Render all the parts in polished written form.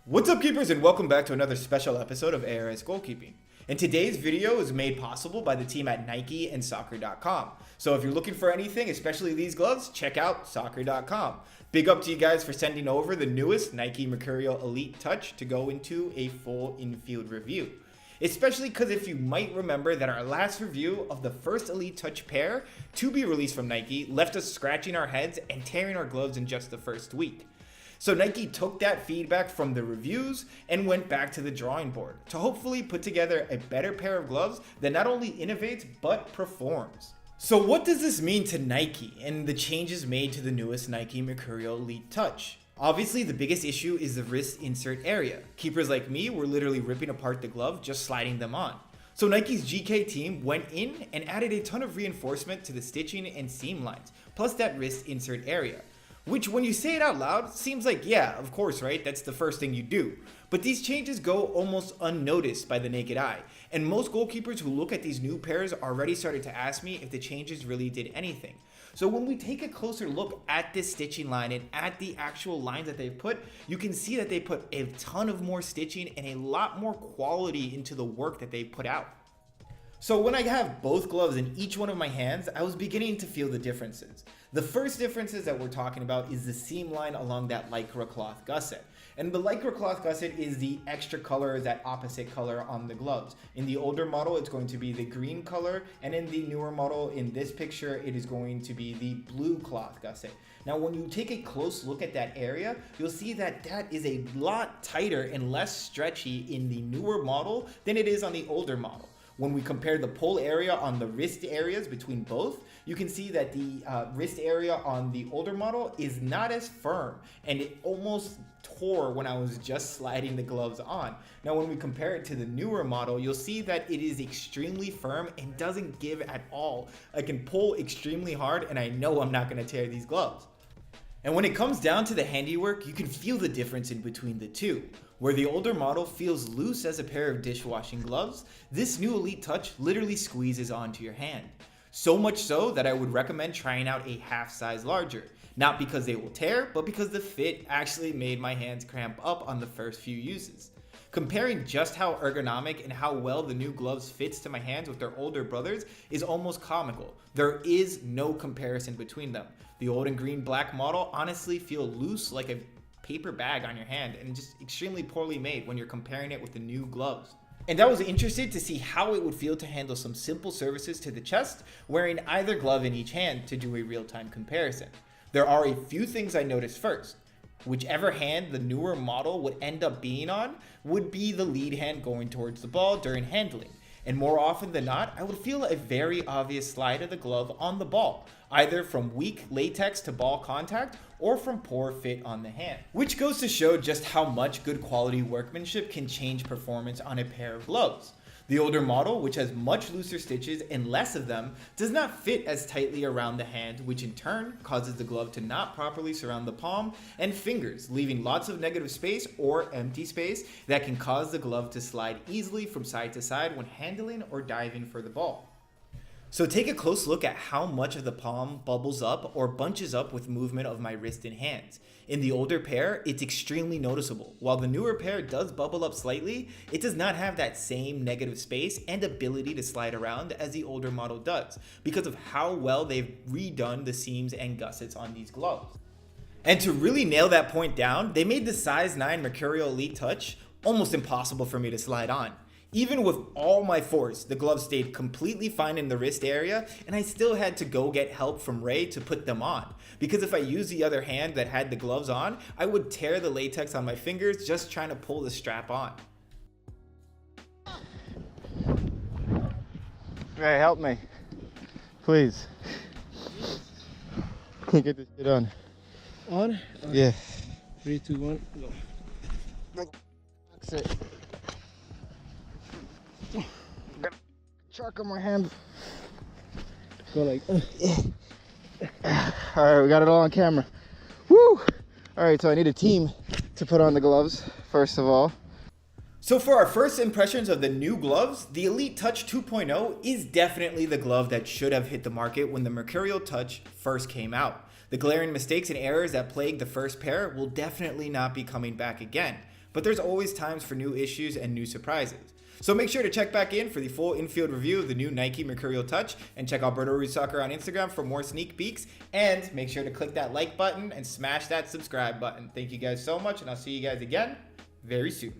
What's up, keepers, and welcome back to another special episode of ARS Goalkeeping. And today's video is made possible by the team at Nike and soccer.com. So if you're looking for anything, especially these gloves, check out soccer.com. Big up to you guys for sending over the newest Nike Mercurial Elite Touch to go into a full in-field review. Especially because if you might remember that our last review of the first Elite Touch pair to be released from Nike left us scratching our heads and tearing our gloves in just the first week. So Nike took that feedback from the reviews and went back to the drawing board to hopefully put together a better pair of gloves that not only innovates but performs. So what does this mean to Nike and the changes made to the newest Nike Mercurial Elite Touch? Obviously, the biggest issue is the wrist insert area. Keepers like me were literally ripping apart the glove just sliding them on. So Nike's GK team went in and added a ton of reinforcement to the stitching and seam lines, plus that wrist insert area. Which, when you say it out loud, seems like, yeah, of course, right? That's the first thing you do. But these changes go almost unnoticed by the naked eye. And most goalkeepers who look at these new pairs already started to ask me if the changes really did anything. So when we take a closer look at this stitching line and at the actual lines that they've put, you can see that they put a ton of more stitching and a lot more quality into the work that they put out. So when I have both gloves in each one of my hands, I was beginning to feel the differences. The first differences that we're talking about is the seam line along that lycra cloth gusset. And the lycra cloth gusset is the extra color, that opposite color on the gloves. In the older model, it's going to be the green color, and in the newer model, in this picture, it is going to be the blue cloth gusset. Now, when you take a close look at that area, you'll see that that is a lot tighter and less stretchy in the newer model than it is on the older model. When we compare the pull area on the wrist areas between both, you can see that the wrist area on the older model is not as firm, and it almost tore when I was just sliding the gloves on. Now, when we compare it to the newer model, you'll see that it is extremely firm and doesn't give at all. I can pull extremely hard, and I know I'm not going to tear these gloves. And when it comes down to the handiwork, you can feel the difference in between the two. Where the older model feels loose as a pair of dishwashing gloves, this new Elite Touch literally squeezes onto your hand. So much so that I would recommend trying out a half size larger. Not because they will tear, but because the fit actually made my hands cramp up on the first few uses. Comparing just how ergonomic and how well the new gloves fits to my hands with their older brothers is almost comical. There is no comparison between them. The old and green black model honestly feel loose like a paper bag on your hand and just extremely poorly made when you're comparing it with the new gloves. And I was interested to see how it would feel to handle some simple services to the chest wearing either glove in each hand to do a real-time comparison. There are a few things I noticed first. Whichever hand the newer model would end up being on would be the lead hand going towards the ball during handling. And more often than not, I would feel a very obvious slide of the glove on the ball, either from weak latex to ball contact or from poor fit on the hand. Which goes to show just how much good quality workmanship can change performance on a pair of gloves. The older model, which has much looser stitches and less of them, does not fit as tightly around the hand, which in turn causes the glove to not properly surround the palm and fingers, leaving lots of negative space or empty space that can cause the glove to slide easily from side to side when handling or diving for the ball. So take a close look at how much of the palm bubbles up or bunches up with movement of my wrist and hands. In the older pair, it's extremely noticeable. While the newer pair does bubble up slightly, it does not have that same negative space and ability to slide around as the older model does, because of how well they've redone the seams and gussets on these gloves. And to really nail that point down, they made the size 9 Mercurial Elite Touch almost impossible for me to slide on. Even with all my force, the gloves stayed completely fine in the wrist area, and I still had to go get help from Ray to put them on. Because if I used the other hand that had the gloves on, I would tear the latex on my fingers just trying to pull the strap on. Ray, help me. Please. Can't get this shit on. On? Yeah. 3, 2, 1, go. That's it. Got chalk on my hand. Go like. Alright, we got it all on camera. Woo! Alright, so I need a team to put on the gloves, first of all. So for our first impressions of the new gloves, the Elite Touch 2.0 is definitely the glove that should have hit the market when the Mercurial Touch first came out. The glaring mistakes and errors that plagued the first pair will definitely not be coming back again. but there's always times for new issues and new surprises. So make sure to check back in for the full infield review of the new Nike Mercurial Touch, and check out Berto Reads Soccer on Instagram for more sneak peeks, and make sure to click that like button and smash that subscribe button. Thank you guys so much, and I'll see you guys again very soon.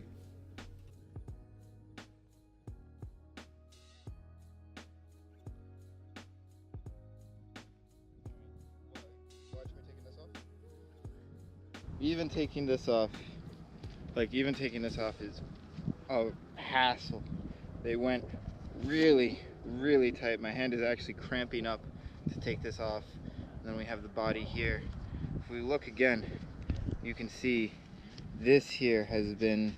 Even taking this off is a hassle. They went really, really tight. My hand is actually cramping up to take this off. And then we have the body here. If we look again, you can see this here has been